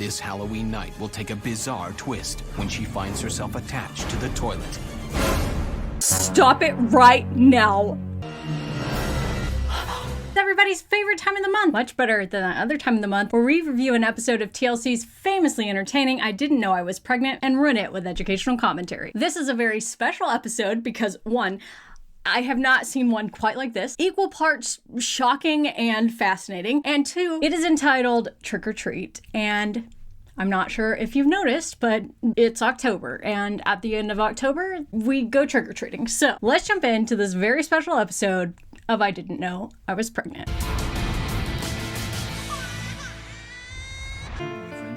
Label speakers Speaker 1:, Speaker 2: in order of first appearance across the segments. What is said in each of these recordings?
Speaker 1: This Halloween night will take a bizarre twist when she finds herself attached to the toilet.
Speaker 2: Stop it right now. It's everybody's favorite time of the month. Much better than that other time of the month where we review an episode of TLC's famously entertaining I Didn't Know I Was Pregnant and ruin it with educational commentary. This is a very special episode because, one, I have not seen one quite like this. Equal parts shocking and fascinating. And two, it is entitled Trick or Treat. And I'm not sure if you've noticed, but it's October. And at the end of October, we go trick or treating. So let's jump into this very special episode of I Didn't Know I Was Pregnant.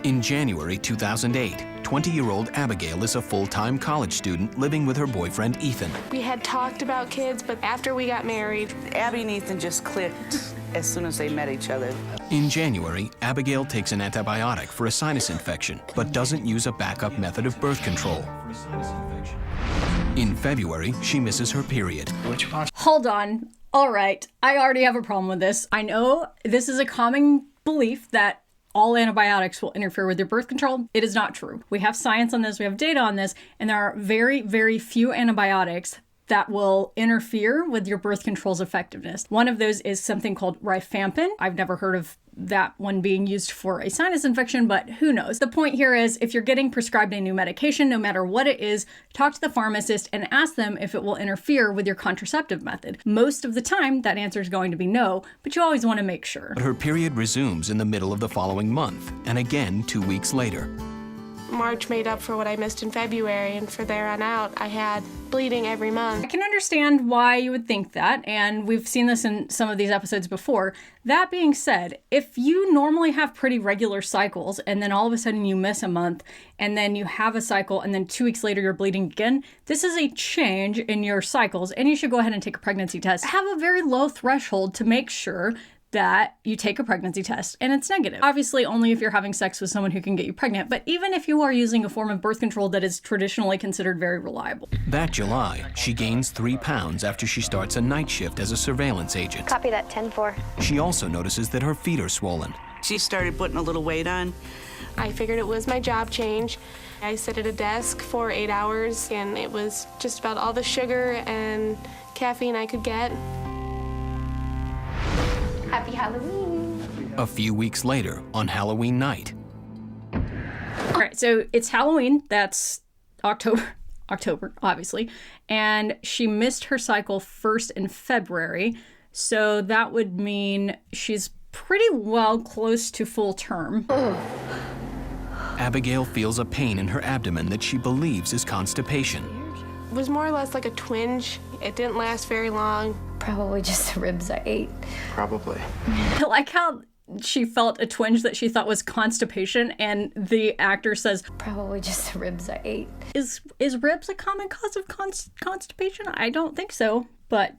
Speaker 1: In January 2008, 20-year-old Abigail is a full-time college student living with her boyfriend Ethan.
Speaker 3: We had talked about kids, but after we got married,
Speaker 4: Abby and Ethan just clicked as soon as they met each other.
Speaker 1: In January, Abigail takes an antibiotic for a sinus infection, but doesn't use a backup method of birth control. In February, she misses her period.
Speaker 2: Hold on. All right, I already have a problem with this. I know this is a common belief that all antibiotics will interfere with your birth control. It is not true. We have science on this, we have data on this, and there are very, very few antibiotics that will interfere with your birth control's effectiveness. One of those is something called rifampin. I've never heard of that one being used for a sinus infection, but who knows? The point here is if you're getting prescribed a new medication, no matter what it is, talk to the pharmacist and ask them if it will interfere with your contraceptive method. Most of the time, that answer is going to be no, but you always want to make sure.
Speaker 1: But her period resumes in the middle of the following month, and again 2 weeks later.
Speaker 3: March made up for what I missed in February, and from there on out, I had bleeding every month.
Speaker 2: I can understand why you would think that, and we've seen this in some of these episodes before. That being said, if you normally have pretty regular cycles, and then all of a sudden you miss a month, and then you have a cycle, and then 2 weeks later you're bleeding again, this is a change in your cycles, and you should go ahead and take a pregnancy test. Have a very low threshold to make sure that you take a pregnancy test and it's negative. Obviously, only if you're having sex with someone who can get you pregnant, but even if you are using a form of birth control that is traditionally considered very reliable.
Speaker 1: That July, she gains 3 pounds after she starts a night shift as a surveillance agent.
Speaker 5: Copy that, 10-4.
Speaker 1: She also notices that her feet are swollen.
Speaker 4: She started putting a little weight on.
Speaker 3: I figured it was my job change. I sat at a desk for 8 hours, and it was just about all the sugar and caffeine I could get.
Speaker 5: Happy Halloween.
Speaker 1: A few weeks later, on Halloween night.
Speaker 2: All right, so it's Halloween. That's October, obviously. And she missed her cycle first in February. So that would mean she's pretty well close to full term.
Speaker 1: Abigail feels a pain in her abdomen that she believes is constipation.
Speaker 3: It was more or less like a twinge. It didn't last very long.
Speaker 5: Probably just the ribs I ate.
Speaker 6: Probably.
Speaker 2: I like how she felt a twinge that she thought was constipation, and the actor says,
Speaker 5: Probably just the ribs I ate.
Speaker 2: Is ribs a common cause of constipation? I don't think so, but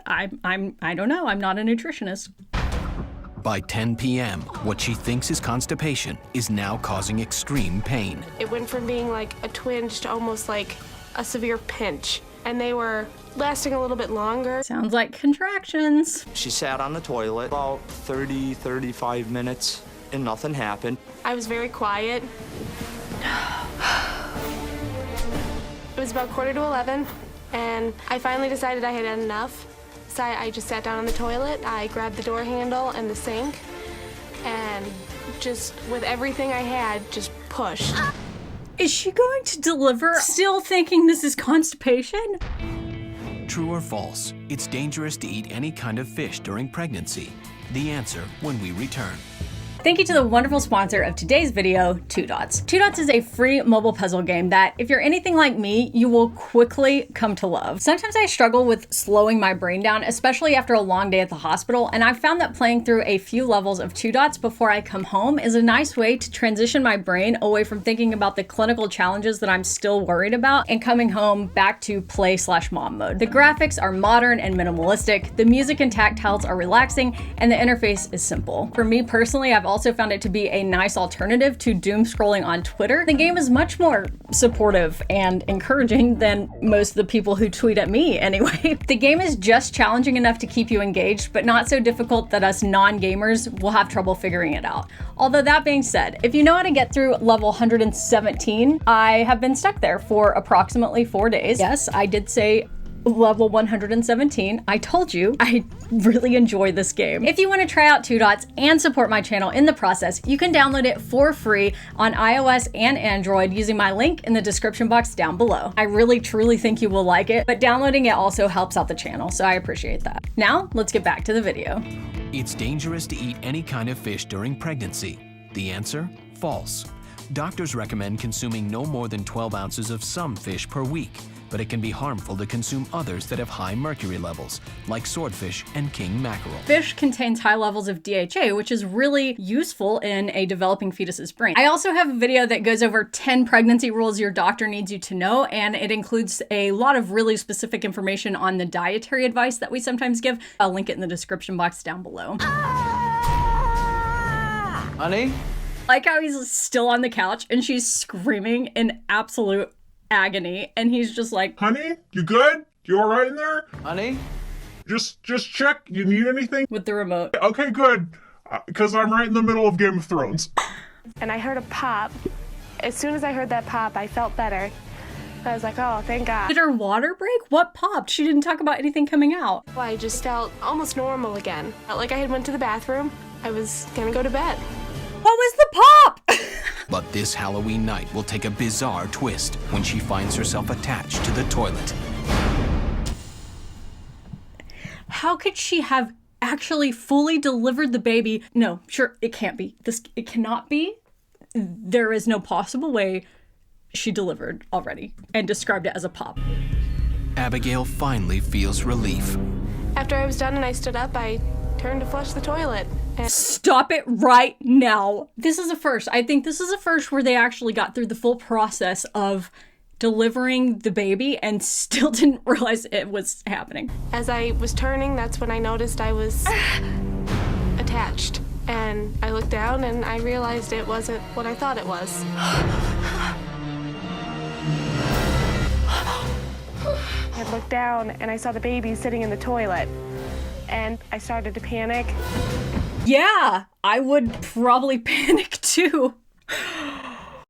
Speaker 2: I don't know. I'm not a nutritionist.
Speaker 1: By 10 p.m., what she thinks is constipation is now causing extreme pain.
Speaker 3: It went from being like a twinge to almost like a severe pinch, and they were lasting a little bit longer.
Speaker 2: Sounds like contractions.
Speaker 6: She sat on the toilet about 35 minutes and nothing happened.
Speaker 3: I was very quiet. It was about 11:15, and I finally decided I had had enough. So I just sat down on the toilet, I grabbed the door handle and the sink, and just with everything I had, just pushed.
Speaker 2: Is she going to deliver still thinking this is constipation?
Speaker 1: True or false? It's dangerous to eat any kind of fish during pregnancy. The answer when we return.
Speaker 2: Thank you to the wonderful sponsor of today's video, 2Dots. 2Dots is a free mobile puzzle game that, if you're anything like me, you will quickly come to love. Sometimes I struggle with slowing my brain down, especially after a long day at the hospital, and I've found that playing through a few levels of 2Dots before I come home is a nice way to transition my brain away from thinking about the clinical challenges that I'm still worried about and coming home back to play/mom mode. The graphics are modern and minimalistic, the music and tactiles are relaxing, and the interface is simple. For me personally, I've also found it to be a nice alternative to doom scrolling on Twitter. The game is much more supportive and encouraging than most of the people who tweet at me anyway. The game is just challenging enough to keep you engaged, but not so difficult that us non-gamers will have trouble figuring it out. Although that being said, if you know how to get through level 117, I have been stuck there for approximately 4 days. Yes, I did say level 117. I told you I really enjoy this game. If you want to try out Two Dots and support my channel in the process, you can download it for free on iOS and Android using my link in the description box down below. I really truly think you will like it, but downloading it also helps out the channel, so I appreciate that. Now, let's get back to the video.
Speaker 1: It's dangerous to eat any kind of fish during pregnancy. The answer? False. Doctors recommend consuming no more than 12 ounces of some fish per week, but it can be harmful to consume others that have high mercury levels, like swordfish and king mackerel.
Speaker 2: Fish contains high levels of DHA, which is really useful in a developing fetus's brain. I also have a video that goes over 10 pregnancy rules your doctor needs you to know, and it includes a lot of really specific information on the dietary advice that we sometimes give. I'll link it in the description box down below.
Speaker 4: Honey?
Speaker 2: Like how he's still on the couch and she's screaming in absolute agony, and he's just like,
Speaker 7: Honey, you good? You all right in there?
Speaker 4: Honey?
Speaker 7: Just check. You need anything?
Speaker 2: with the remote.
Speaker 7: Okay, good. Because I'm right in the middle of Game of Thrones.
Speaker 3: And I heard a pop. As soon as I heard that pop, I felt better. I was like, oh, thank God.
Speaker 2: Did her water break? What popped? She didn't talk about anything coming out.
Speaker 3: I just felt almost normal again. Felt like I had went to the bathroom. I was gonna go to bed.
Speaker 2: What was the pop?
Speaker 1: But this Halloween night will take a bizarre twist when she finds herself attached to the toilet.
Speaker 2: How could she have actually fully delivered the baby? No, sure, it can't be. It cannot be. There is no possible way she delivered already and described it as a pop.
Speaker 1: Abigail finally feels relief.
Speaker 3: After I was done and I stood up, I turned to flush the toilet. And
Speaker 2: Stop it right now. This is a first. I think this is a first where they actually got through the full process of delivering the baby and still didn't realize it was happening.
Speaker 3: as I was turning, that's when I noticed I was attached. And I looked down and I realized it wasn't what I thought it was. I looked down and I saw the baby sitting in the toilet. And I started to panic.
Speaker 2: Yeah, I would probably panic too.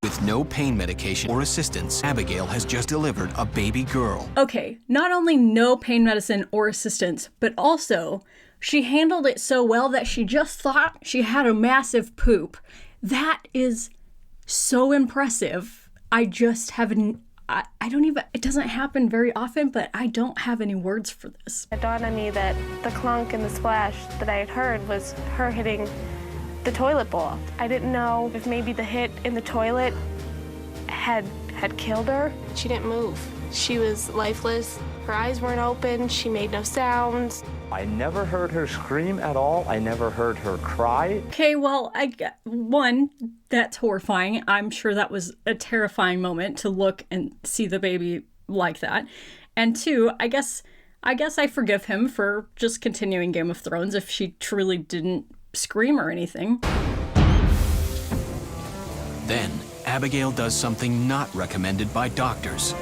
Speaker 1: With no pain medication or assistance, Abigail has just delivered a baby girl.
Speaker 2: Okay, not only no pain medicine or assistance, but also she handled it so well that she just thought she had a massive poop. That is so impressive. I just haven't, I don't even, it doesn't happen very often, but I don't have any words for this.
Speaker 3: It dawned on me that the clunk and the splash that I had heard was her hitting the toilet bowl. I didn't know if maybe the hit in the toilet had killed her. She didn't move. She was lifeless. Her eyes weren't open. She made no sounds.
Speaker 6: I never heard her scream at all. I never heard her cry.
Speaker 2: Okay, well, one, that's horrifying. I'm sure that was a terrifying moment to look and see the baby like that. And two, I guess I forgive him for just continuing Game of Thrones if she truly didn't scream or anything.
Speaker 1: Then, Abigail does something not recommended by doctors.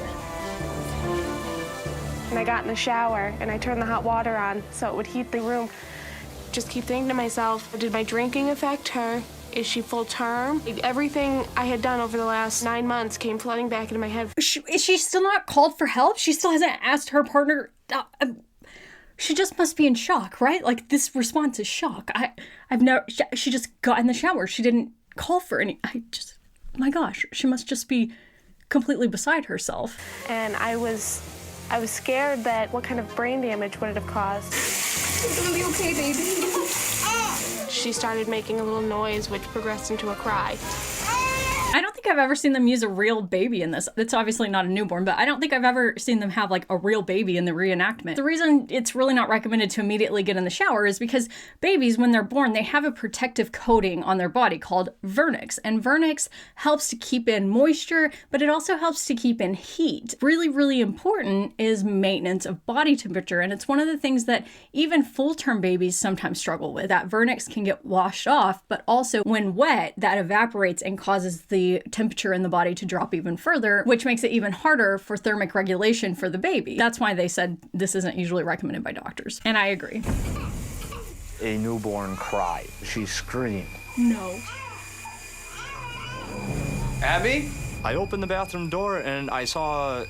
Speaker 3: And I got in the shower and I turned the hot water on so it would heat the room. Just keep thinking to myself, did my drinking affect her? Is she full term? Everything I had done over the last 9 months came flooding back into my head.
Speaker 2: Is she still not called for help? She still hasn't asked her partner. She just must be in shock, right? Like, this response is shock. She just got in the shower. She didn't call for any. My gosh, she must just be completely beside herself.
Speaker 3: And I was scared that what kind of brain damage would it have caused.
Speaker 5: It's gonna be okay, baby.
Speaker 3: She started making a little noise which progressed into a cry.
Speaker 2: I don't think I've ever seen them use a real baby in this. It's obviously not a newborn, but I don't think I've ever seen them have like a real baby in the reenactment. The reason it's really not recommended to immediately get in the shower is because babies, when they're born, they have a protective coating on their body called vernix. And vernix helps to keep in moisture, but it also helps to keep in heat. Really, really important is maintenance of body temperature. And it's one of the things that even full-term babies sometimes struggle with. That vernix can get washed off, but also when wet, that evaporates and causes the temperature in the body to drop even further, which makes it even harder for thermic regulation for the baby. That's why they said this isn't usually recommended by doctors. And I agree.
Speaker 6: A newborn cried. She screamed.
Speaker 2: No.
Speaker 6: Abby? I opened the bathroom door and I saw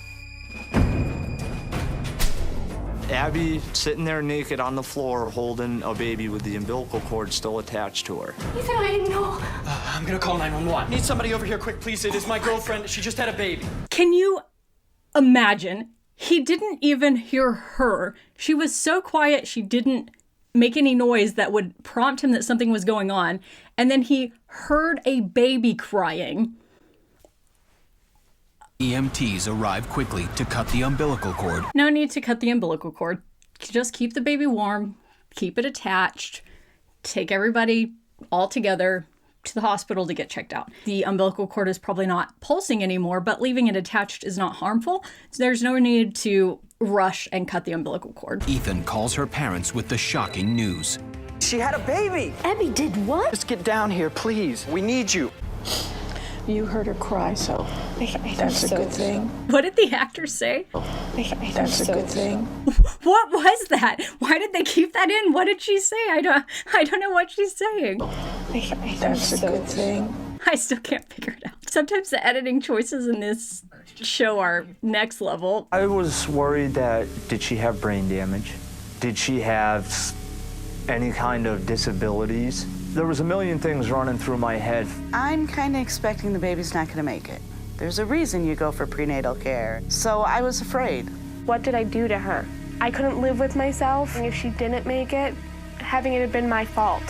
Speaker 6: Abby sitting there naked on the floor holding a baby with the umbilical cord still attached to her.
Speaker 5: Ethan, I didn't know.
Speaker 8: I'm gonna call 911. Need somebody over here quick, please. It is my girlfriend. She just had a baby.
Speaker 2: Can you imagine? He didn't even hear her. She was so quiet, she didn't make any noise that would prompt him that something was going on. And then he heard a baby crying.
Speaker 1: EMTs arrive quickly to cut the umbilical cord.
Speaker 2: No need to cut the umbilical cord. Just keep the baby warm, keep it attached, take everybody all together to the hospital to get checked out. The umbilical cord is probably not pulsing anymore, but leaving it attached is not harmful. So there's no need to rush and cut the umbilical cord.
Speaker 1: Ethan calls her parents with the shocking news.
Speaker 8: She had a baby.
Speaker 5: Abby did what?
Speaker 8: Just get down here, please. We need you.
Speaker 9: You heard her cry, so that's a good thing.
Speaker 2: What did the actor say?
Speaker 9: That's a good thing.
Speaker 2: What was that? Why did they keep that in? What did she say? I don't know what she's saying.
Speaker 9: That's a good thing.
Speaker 2: I still can't figure it out. Sometimes the editing choices in this show are next level.
Speaker 6: I was worried that, did she have brain damage? Did she have any kind of disabilities? There was a million things running through my head.
Speaker 4: I'm kind of expecting the baby's not going to make it. There's a reason you go for prenatal care. So I was afraid.
Speaker 3: What did I do to her? I couldn't live with myself, and if she didn't make it, having it had been my fault.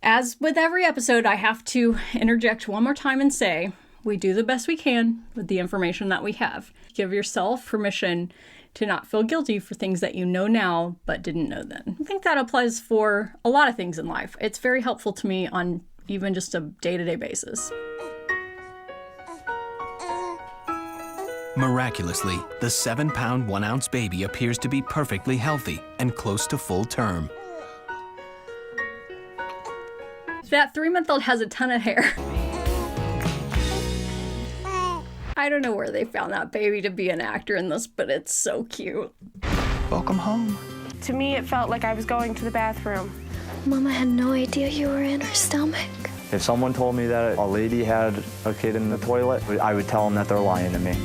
Speaker 2: As with every episode, I have to interject one more time and say, we do the best we can with the information that we have. Give yourself permission to not feel guilty for things that you know now but didn't know then. I think that applies for a lot of things in life. It's very helpful to me on even just a day-to-day basis.
Speaker 1: Miraculously, the 7-pound, 1-ounce baby appears to be perfectly healthy and close to full term.
Speaker 2: That 3-month-old has a ton of hair. I don't know where they found that baby to be an actor in this, but it's so cute.
Speaker 8: Welcome home.
Speaker 3: To me, it felt like I was going to the bathroom.
Speaker 5: Mama had no idea you were in her stomach.
Speaker 6: If someone told me that a lady had a kid in the toilet, I would tell them that they're lying to me.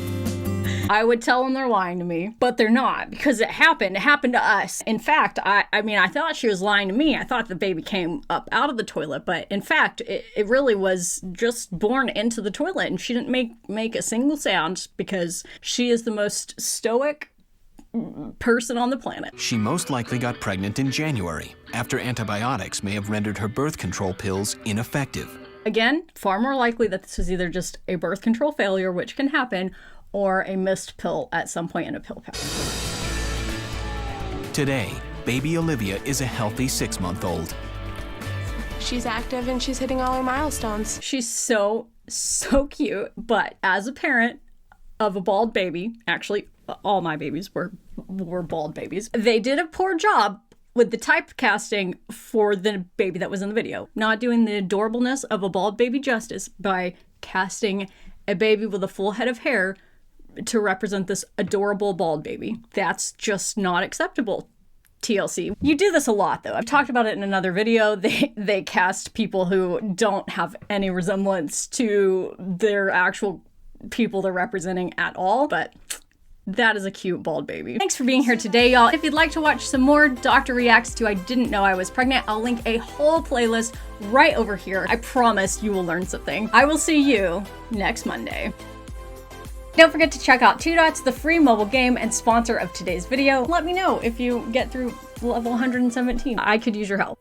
Speaker 2: I would tell them they're lying to me, but they're not, because it happened. It happened to us. In fact, I mean, I thought she was lying to me. I thought the baby came up out of the toilet, but in fact, it really was just born into the toilet, and she didn't make a single sound because she is the most stoic person on the planet.
Speaker 1: She most likely got pregnant in January, after antibiotics may have rendered her birth control pills ineffective.
Speaker 2: Again, far more likely that this was either just a birth control failure, which can happen, or a missed pill at some point in a pill pack.
Speaker 1: Today, baby Olivia is a healthy 6-month-old.
Speaker 3: She's active and she's hitting all her milestones.
Speaker 2: She's so cute, but as a parent of a bald baby, actually all my babies were bald babies, they did a poor job with the typecasting for the baby that was in the video. Not doing the adorableness of a bald baby justice by casting a baby with a full head of hair to represent this adorable bald baby. That's just not acceptable, TLC. You do this a lot, though. I've talked about it in another video. They cast people who don't have any resemblance to their actual people they're representing at all, but that is a cute bald baby. Thanks for being here today, y'all. If you'd like to watch some more Dr. Reacts to I Didn't Know I Was Pregnant, I'll link a whole playlist right over here. I promise you will learn something. I will see you next Monday. Don't forget to check out 2 Dots, the free mobile game and sponsor of today's video. Let me know if you get through level 117. I could use your help.